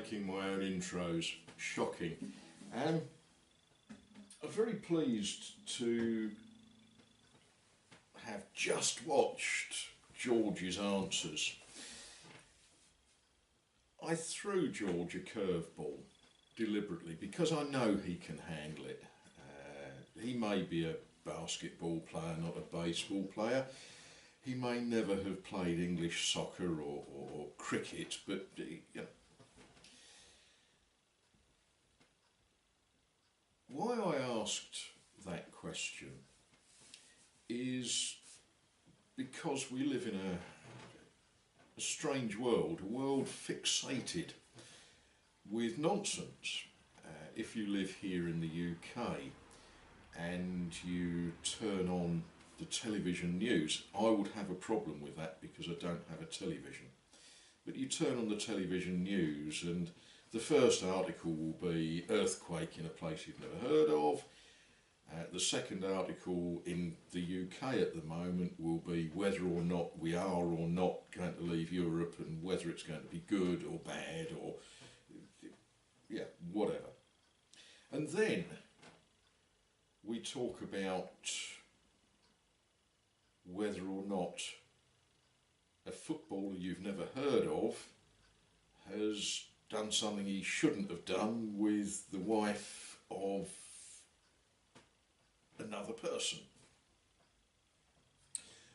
making my own intros. Shocking. I'm very pleased to have just watched George's answers. I threw George a curveball deliberately because I know he can handle it. He may be a basketball player, not a baseball player. He may never have played English soccer or cricket, but you know. Why I asked that question is because we live in a strange world, a world fixated with nonsense. If you live here in the UK and you turn on the television news, I would have a problem with that because I don't have a television. But you turn on the television news and the first article will be earthquake in a place you've never heard of. The second article in the UK at the moment will be whether or not we are or not going to leave Europe and whether it's going to be good or bad or yeah, whatever. And then we talk about whether or not a footballer you've never heard of has done something he shouldn't have done with the wife of another person,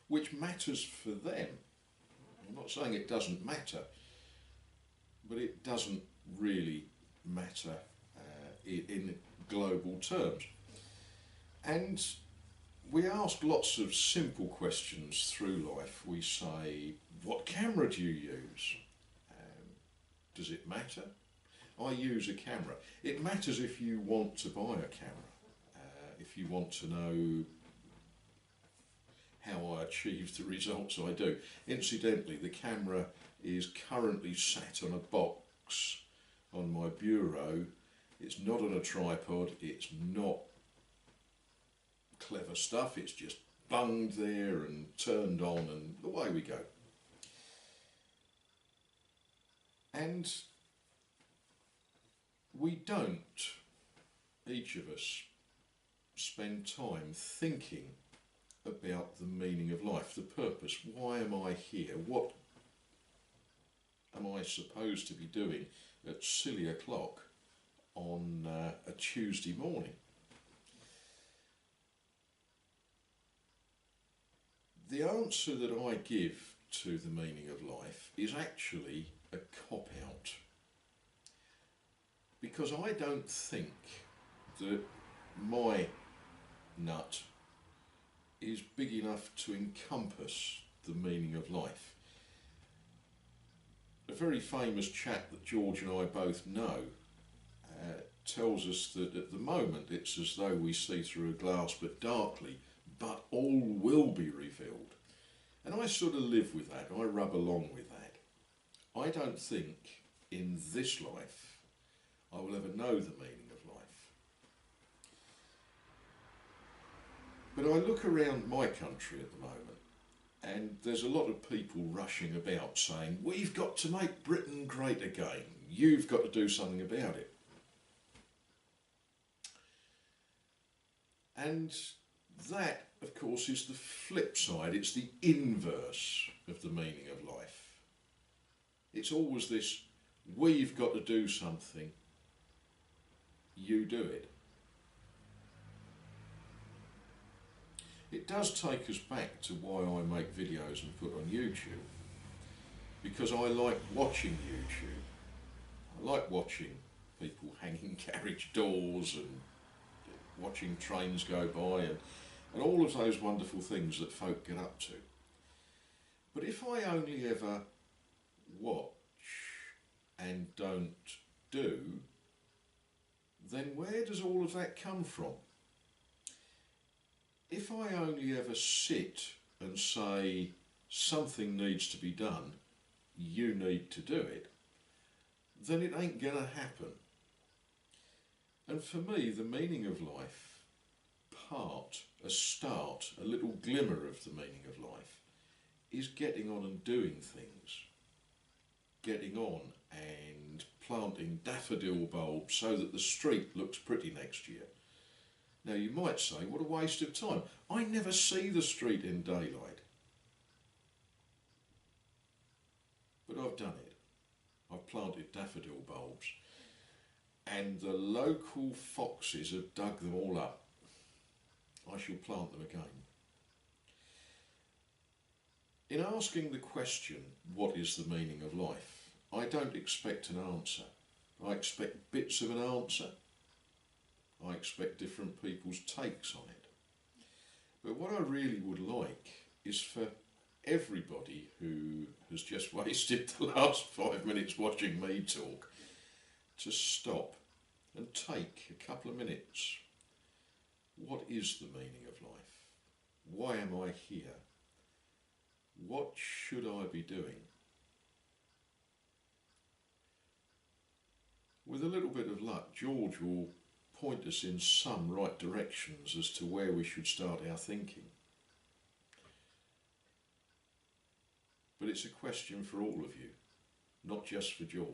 which matters for them. I'm not saying it doesn't matter, but it doesn't really matter in global terms. And we ask lots of simple questions through life. We say, what camera do you use? Does it matter? I use a camera. It matters if you want to buy a camera. If you want to know how I achieve the results I do. Incidentally, the camera is currently sat on a box on my bureau. It's not on a tripod, it's not clever stuff, it's just bunged there and turned on and away we go. And we don't, each of us, spend time thinking about the meaning of life, the purpose. Why am I here? What am I supposed to be doing at silly o'clock on a Tuesday morning? The answer that I give to the meaning of life is actually a cop-out, because I don't think that my nut is big enough to encompass the meaning of life. A very famous chap that George and I both know tells us that at the moment it's as though we see through a glass but darkly, but all will be revealed. And I sort of live with that, I rub along with that. I don't think in this life I will ever know the meaning of life. But I look around my country at the moment and there's a lot of people rushing about saying, we've got to make Britain great again, you've got to do something about it. And that, of course, is the flip side, it's the inverse of the meaning of life. It's always this, we've got to do something, you do it. It does take us back to why I make videos and put on YouTube, because I like watching YouTube. I like watching people hanging carriage doors and watching trains go by and all of those wonderful things that folk get up to. But if I only ever watch and don't do, then where does all of that come from? If I only ever sit and say something needs to be done, you need to do it, then it ain't gonna happen. And for me, the meaning of life, a start, a little glimmer of the meaning of life, is getting on and doing things. Getting on and planting daffodil bulbs so that the street looks pretty next year. Now you might say, what a waste of time. I never see the street in daylight. But I've done it. I've planted daffodil bulbs. And the local foxes have dug them all up. I shall plant them again. In asking the question, what is the meaning of life, I don't expect an answer. I expect bits of an answer. I expect different people's takes on it. But what I really would like is for everybody who has just wasted the last 5 minutes watching me talk to stop and take a couple of minutes. What is the meaning of life? Why am I here? What should I be doing? With a little bit of luck, George will point us in some right directions as to where we should start our thinking. But it's a question for all of you, not just for George.